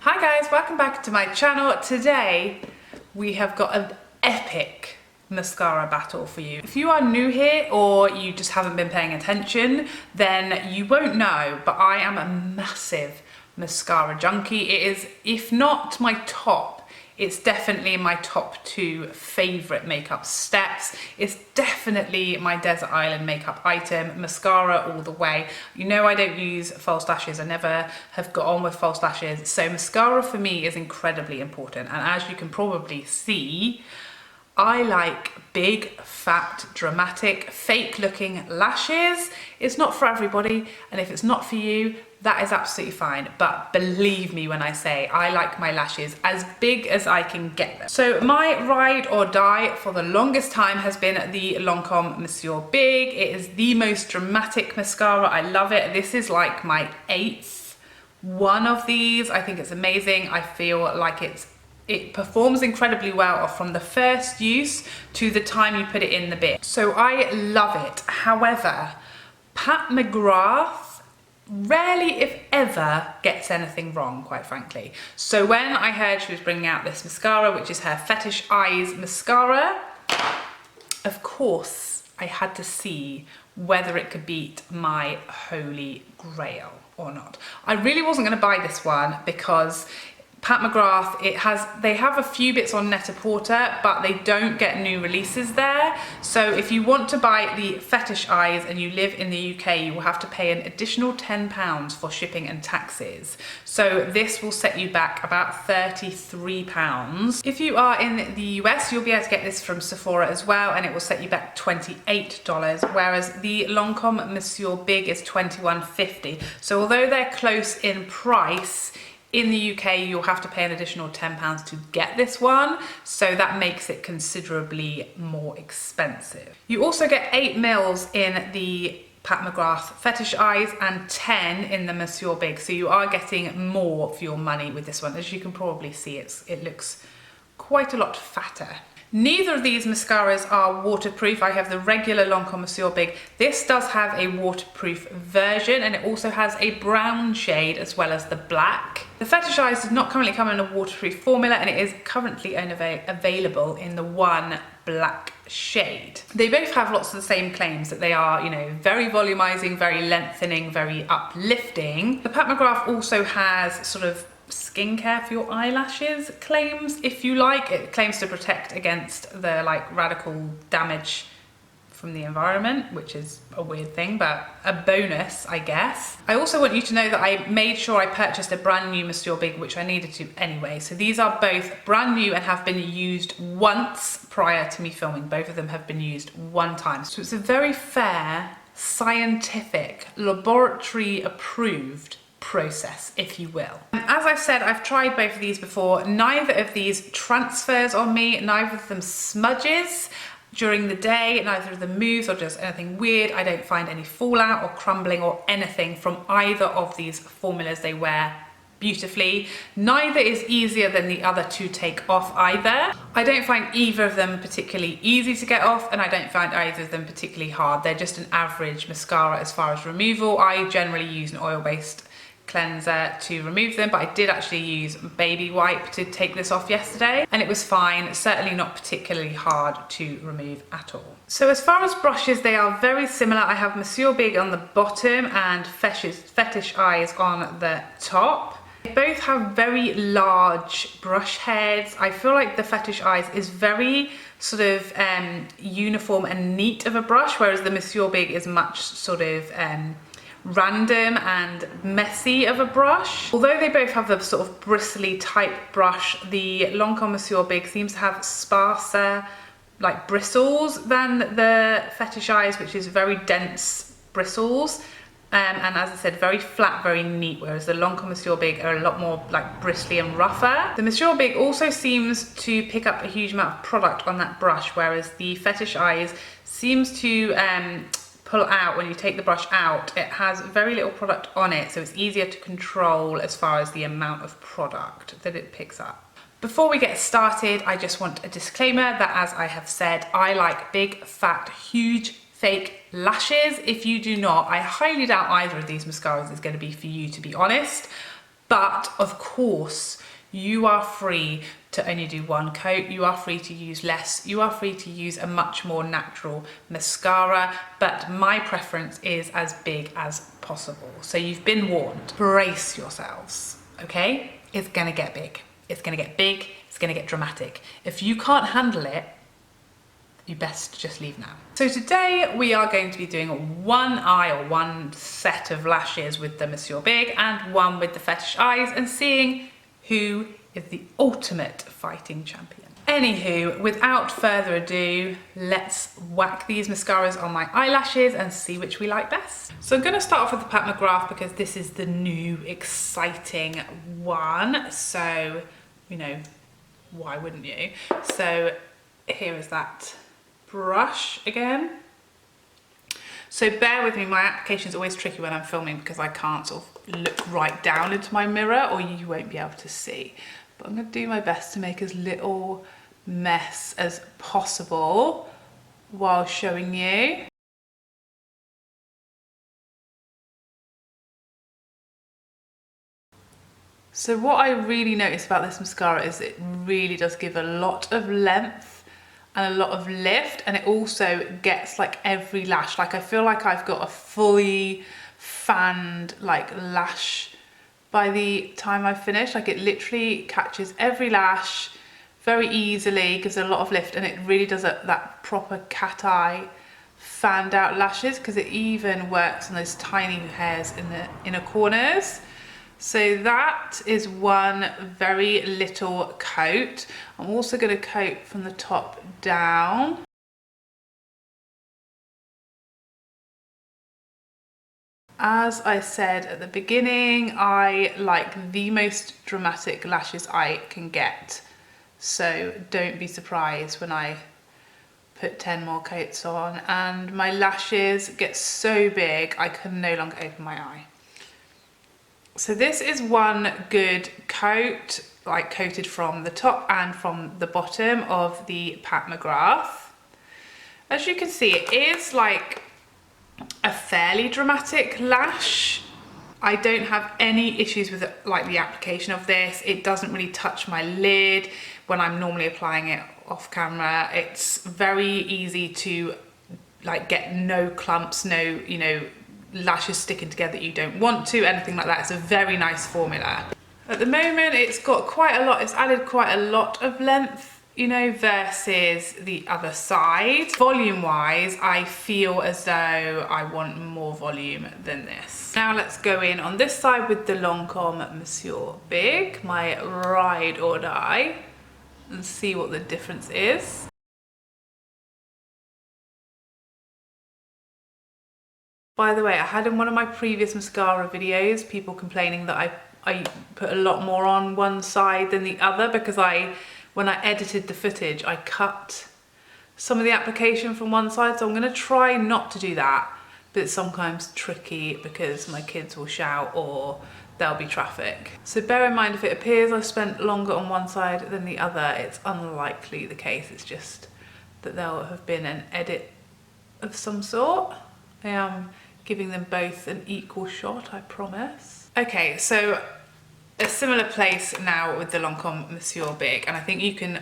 Hi guys, welcome back to my channel. Today we have got an epic mascara battle for you. If you are new here or you just haven't been paying attention, then you won't know, but I am a massive mascara junkie. It is, if not my top, it's definitely my top 2 favorite makeup steps. It's definitely my desert island makeup item. Mascara all the way. You know I don't use false lashes. I never have got on with false lashes. So mascara for me is incredibly important. And as you can probably see, I like big, fat, dramatic, fake looking lashes. It's not for everybody. And if it's not for you, that is absolutely fine. But believe me when I say I like my lashes as big as I can get them. So my ride or die for the longest time has been the Lancome Monsieur Big. It is the most dramatic mascara. I love it. This is like my 8th one of these. I think it's amazing. I feel like it performs incredibly well from the first use to the time you put it in the bin. So I love it. However, Pat McGrath rarely, if ever, gets anything wrong, quite frankly. So when I heard she was bringing out this mascara, which is her Fetisheyes mascara, of course, I had to see whether it could beat my holy grail or not. I really wasn't going to buy this one because Pat McGrath, they have a few bits on Net-a-Porter, but they don't get new releases there. So if you want to buy the Fetisheyes and you live in the UK, you will have to pay an additional £10 for shipping and taxes. So this will set you back about £33. If you are in the US, you'll be able to get this from Sephora as well, and it will set you back $28, whereas the Lancome Monsieur Big is $21.50. So although they're close in price, in the UK, you'll have to pay an additional £10 to get this one, so that makes it considerably more expensive. You also get 8 mils in the Pat McGrath Fetisheyes and 10 in the Monsieur Big, so you are getting more for your money with this one. As you can probably see, it looks quite a lot fatter. Neither of these mascaras are waterproof. I have the regular Lancome Monsieur Big. This does have a waterproof version, and it also has a brown shade as well as the black. The Fetisheyes does not currently come in a waterproof formula, and it is currently only available in the one black shade. They both have lots of the same claims, that they are, you know, very volumizing, very lengthening, very uplifting. The Pat McGrath also has sort of skincare for your eyelashes claims, if you like. It claims to protect against the radical damage from the environment, which is a weird thing, but a bonus, I guess. I also want you to know that I made sure I purchased a brand new Monsieur Big, which I needed to anyway. So these are both brand new and have been used once prior to me filming. Both of them have been used one time. So it's a very fair, scientific, laboratory approved process, if you will. As I've said, I've tried both of these before. Neither of these transfers on me, neither of them smudges during the day, neither of them moves or does anything weird. I don't find any fallout or crumbling or anything from either of these formulas. They wear beautifully. Neither is easier than the other to take off either. I don't find either of them particularly easy to get off, and I don't find either of them particularly hard. They're just an average mascara as far as removal. I generally use an oil-based cleanser to remove them, but I did actually use baby wipe to take this off yesterday, and it was fine. Certainly not particularly hard to remove at all. So as far as brushes, they are very similar. I have Monsieur Big on the bottom and Fetisheyes on the top. They both have very large brush heads. I feel like the Fetisheyes is very sort of uniform and neat of a brush, whereas the Monsieur Big is much sort of random and messy of a brush. Although they both have the sort of bristly type brush, the Lancome Monsieur Big seems to have sparser bristles than the Fetisheyes, which is very dense bristles. And as I said, very flat, very neat, whereas the Lancome Monsieur Big are a lot more bristly and rougher. The Monsieur Big also seems to pick up a huge amount of product on that brush, whereas the Fetisheyes seems to pull out when you take the brush out. It has very little product on it, so it's easier to control as far as the amount of product that it picks up. Before we get started, I just want a disclaimer that, as I have said, I like big, fat, huge, fake lashes. If you do not, I highly doubt either of these mascaras is going to be for you, to be honest. But of course, you are free to only do one coat, you are free to use less, you are free to use a much more natural mascara, but my preference is as big as possible. So you've been warned, brace yourselves, okay? It's gonna get big. It's gonna get big, it's gonna get dramatic. If you can't handle it, you best just leave now. So today we are going to be doing one eye or one set of lashes with the Monsieur Big and one with the Fetisheyes and seeing who is the ultimate fighting champion. Anywho, without further ado, let's whack these mascaras on my eyelashes and see which we like best. So I'm gonna start off with the Pat McGrath because this is the new exciting one. So, you know, why wouldn't you? So here is that brush again. So bear with me, my application is always tricky when I'm filming because I can't sort of look right down into my mirror or you won't be able to see. But I'm going to do my best to make as little mess as possible while showing you. So what I really notice about this mascara is it really does give a lot of length and a lot of lift, and it also gets like every lash. Like I feel like I've got a fully fanned like lash by the time I finish. Like it literally catches every lash very easily, gives a lot of lift, and it really does that proper cat eye fanned out lashes, because it even works on those tiny hairs in the inner corners. So that is one very little coat. I'm also going to coat from the top down. As I said at the beginning, I like the most dramatic lashes I can get. So don't be surprised when I put 10 more coats on and my lashes get so big I can no longer open my eye. So this is one good coat, like coated from the top and from the bottom of the Pat McGrath. As you can see, it is like a fairly dramatic lash. I don't have any issues with like the application of this. It doesn't really touch my lid when I'm normally applying it off camera. It's very easy to like get no clumps, no, you know, lashes sticking together that you don't want to, anything like that. It's a very nice formula. At the moment it's got quite a lot, it's added quite a lot of length, you know, versus the other side. Volume wise, I feel as though I want more volume than this. Now let's go in on this side with the Lancome Monsieur Big, my ride or die, and see what the difference is. By the way, I had in one of my previous mascara videos people complaining that I put a lot more on one side than the other because when I edited the footage, I cut some of the application from one side. So I'm gonna try not to do that, but it's sometimes tricky because my kids will shout or there'll be traffic. So bear in mind, if it appears I've spent longer on one side than the other, it's unlikely the case. It's just that there'll have been an edit of some sort. I am giving them both an equal shot, I promise. Okay, so a similar place now with the Lancome Monsieur Big, and I think you can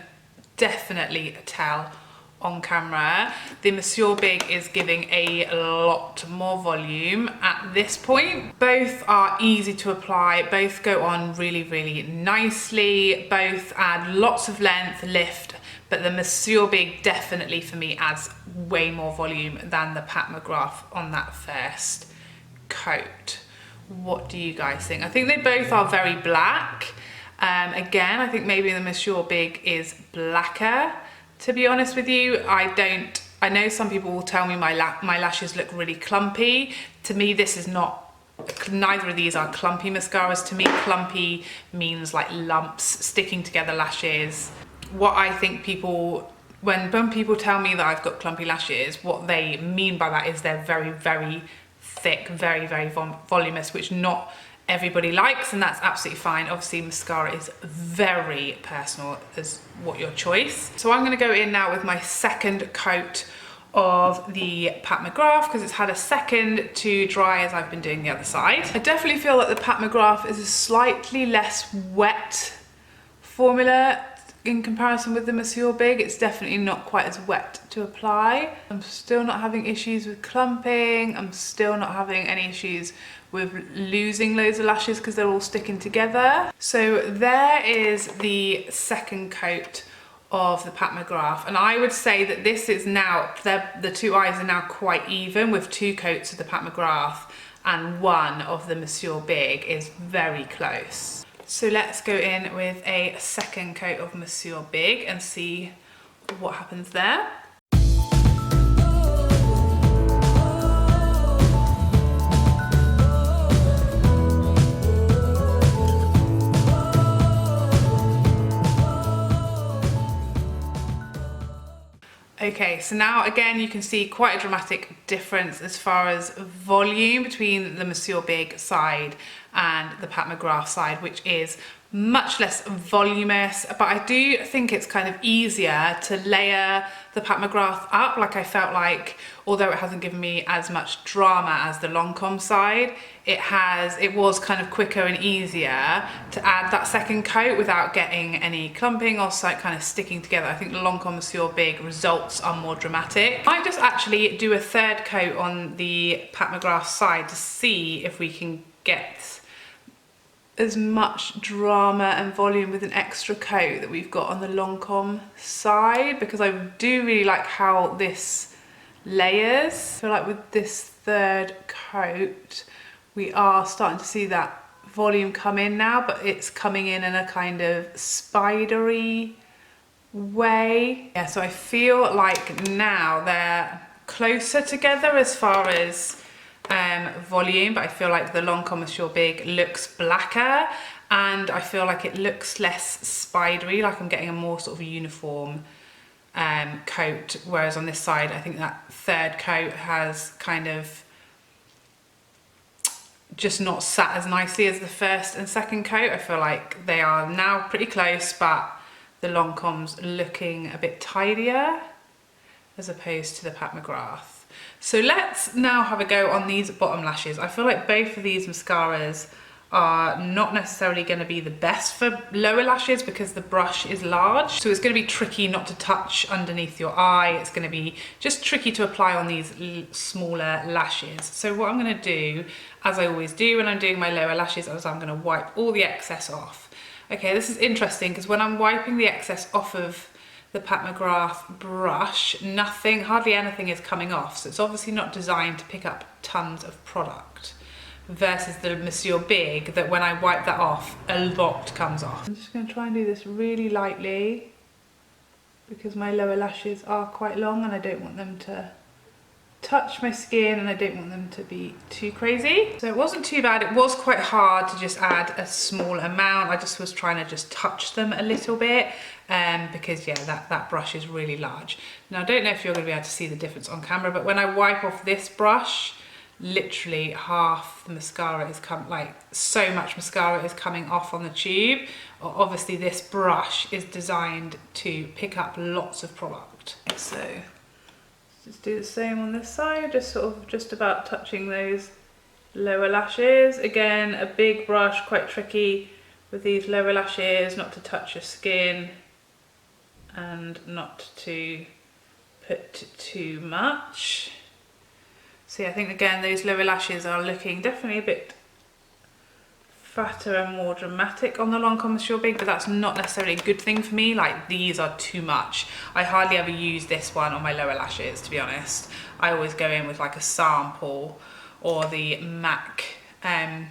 definitely tell on camera. The Monsieur Big is giving a lot more volume at this point. Both are easy to apply, both go on really, really nicely, both add lots of length, lift, but the Monsieur Big definitely for me adds way more volume than the Pat McGrath on that first coat. What do you guys think? I think they both are very black. Again, I think maybe the Monsieur Big is blacker, to be honest with you. I know some people will tell me my lashes look really clumpy. To me, this is not, neither of these are clumpy mascaras. To me, clumpy means like lumps, sticking together lashes. What I think people, when people tell me that I've got clumpy lashes, what they mean by that is they're very, very thick, very, very voluminous, which not everybody likes, and that's absolutely fine. Obviously, mascara is very personal as what your choice. So I'm gonna go in now with my second coat of the Pat McGrath because it's had a second to dry as I've been doing the other side. I definitely feel that the Pat McGrath is a slightly less wet formula in comparison with the Monsieur Big. It's definitely not quite as wet to apply. I'm still not having issues with clumping. I'm still not having any issues with losing loads of lashes because they're all sticking together. So there is the second coat of the Pat McGrath, and I would say that this is now, the two eyes are now quite even with 2 coats of the Pat McGrath and 1 of the Monsieur Big is very close. So let's go in with a second coat of Monsieur Big and see what happens there. Okay, so now again you can see quite a dramatic difference as far as volume between the Monsieur Big side and the Pat McGrath side, which is much less voluminous, but I do think it's kind of easier to layer the Pat McGrath up. Like I felt like, although it hasn't given me as much drama as the Lancome side, it was kind of quicker and easier to add that second coat without getting any clumping or kind of sticking together. I think the Lancome Monsieur Big results are more dramatic. I might just actually do a third coat on the Pat McGrath side to see if we can get as much drama and volume with an extra coat that we've got on the Lancome side, because I do really like how this layers. I feel like with this third coat we are starting to see that volume come in now, but it's coming in a kind of spidery way. Yeah, so I feel like now they're closer together as far as volume, but I feel like the Lancome Monsieur Big looks blacker and I feel like it looks less spidery, like I'm getting a more sort of uniform coat, whereas on this side I think that third coat has kind of just not sat as nicely as the first and second coat. I feel like they are now pretty close, but the Lancome's looking a bit tidier as opposed to the Pat McGrath. So let's now have a go on these bottom lashes. I feel like both of these mascaras are not necessarily going to be the best for lower lashes because the brush is large. So it's going to be tricky not to touch underneath your eye. It's going to be just tricky to apply on these smaller lashes. So what I'm going to do, as I always do when I'm doing my lower lashes, is I'm going to wipe all the excess off. Okay, this is interesting because when I'm wiping the excess off of the Pat McGrath brush, hardly anything is coming off. So it's obviously not designed to pick up tons of product, versus the Monsieur Big, that when I wipe that off, a lot comes off. I'm just going to try and do this really lightly because my lower lashes are quite long and I don't want them to touch my skin and I don't want them to be too crazy. So it wasn't too bad. It was quite hard to just add a small amount. I just was trying to just touch them a little bit because yeah, that brush is really large. Now I don't know if you're going to be able to see the difference on camera, but when I wipe off this brush, literally half the mascara is so much mascara is coming off on the tube. Obviously this brush is designed to pick up lots of product. So just do the same on this side, just about touching those lower lashes. Again, a big brush, quite tricky with these lower lashes, not to touch your skin and not to put too much. See, I think again those lower lashes are looking definitely a bit fatter and more dramatic on the Lancome Monsieur Big, but that's not necessarily a good thing for me. Like, these are too much. I hardly ever use this one on my lower lashes, to be honest. I always go in with like a sample or the MAC, I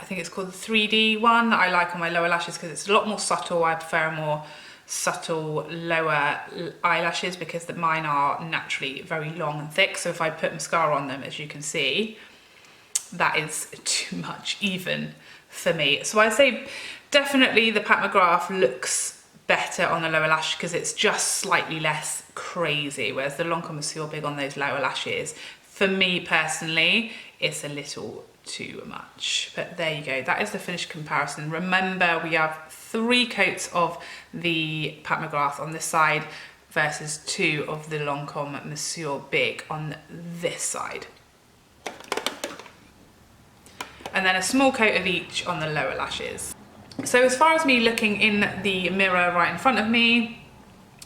think it's called the 3D one that I like on my lower lashes because it's a lot more subtle. I prefer more subtle lower eyelashes because mine are naturally very long and thick, so if I put mascara on them, as you can see, that is too much even for me. So I say definitely the Pat McGrath looks better on the lower lash because it's just slightly less crazy, whereas the Lancome Monsieur Big on those lower lashes, for me personally, it's a little too much. But there you go, that is the finished comparison. Remember, we have 3 coats of the Pat McGrath on this side, versus 2 of the Lancome Monsieur Big on this side. And then a small coat of each on the lower lashes. So as far as me looking in the mirror right in front of me,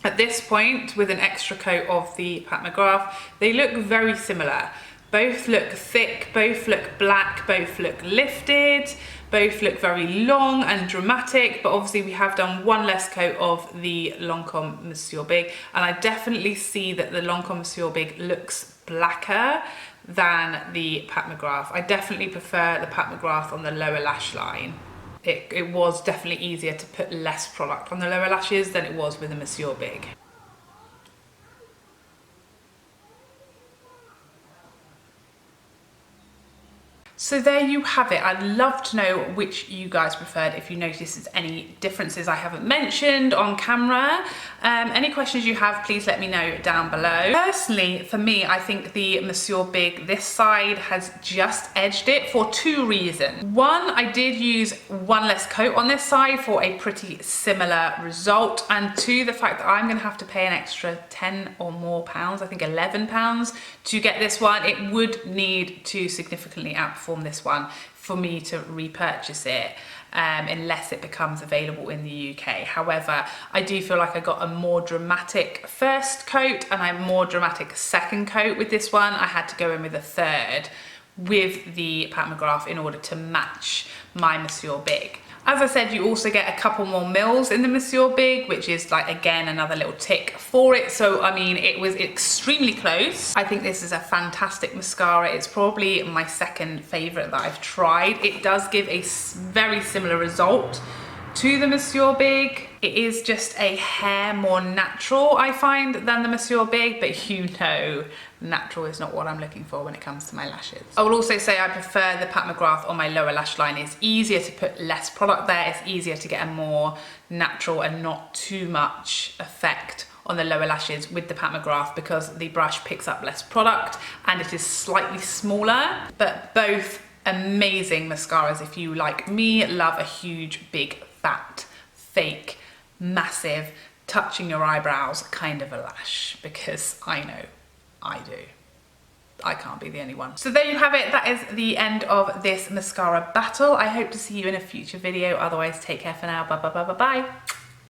at this point, with an extra coat of the Pat McGrath, they look very similar. Both look thick, both look black, both look lifted, both look very long and dramatic, but obviously we have done one less coat of the Lancome Monsieur Big, and I definitely see that the Lancome Monsieur Big looks blacker than the Pat McGrath. I definitely prefer the Pat McGrath on the lower lash line. It was definitely easier to put less product on the lower lashes than it was with the Monsieur Big. So there you have it. I'd love to know which you guys preferred, if you noticed any differences I haven't mentioned on camera. Any questions you have, please let me know down below. Personally, for me, I think the Monsieur Big, this side has just edged it for 2 reasons. One, I did use one less coat on this side for a pretty similar result. And 2, the fact that I'm gonna have to pay an extra 10 or more pounds, I think 11 pounds, to get this one. It would need to significantly outperform this one for me to repurchase it, unless it becomes available in the UK. However, I do feel like I got a more dramatic first coat and a more dramatic second coat with this one. I had to go in with a third with the Pat McGrath in order to match my Monsieur Big. As I said, you also get a couple more mils in the Monsieur Big, which is like, again, another little tick for it. So, I mean, it was extremely close. I think this is a fantastic mascara. It's probably my second favorite that I've tried. It does give a very similar result to the Monsieur Big. It is just a hair more natural, I find, than the Monsieur Big, but you know, natural is not what I'm looking for when it comes to my lashes. I will also say I prefer the Pat McGrath on my lower lash line. It's easier to put less product there. It's easier to get a more natural and not too much effect on the lower lashes with the Pat McGrath, because the brush picks up less product and it is slightly smaller. But both amazing mascaras if you, like me, love a huge, big, fat, fake, massive, touching your eyebrows kind of a lash, because I know I do. I can't be the only one. So there you have it. That is the end of this mascara battle. I hope to see you in a future video. Otherwise, take care for now. Bye bye bye bye bye.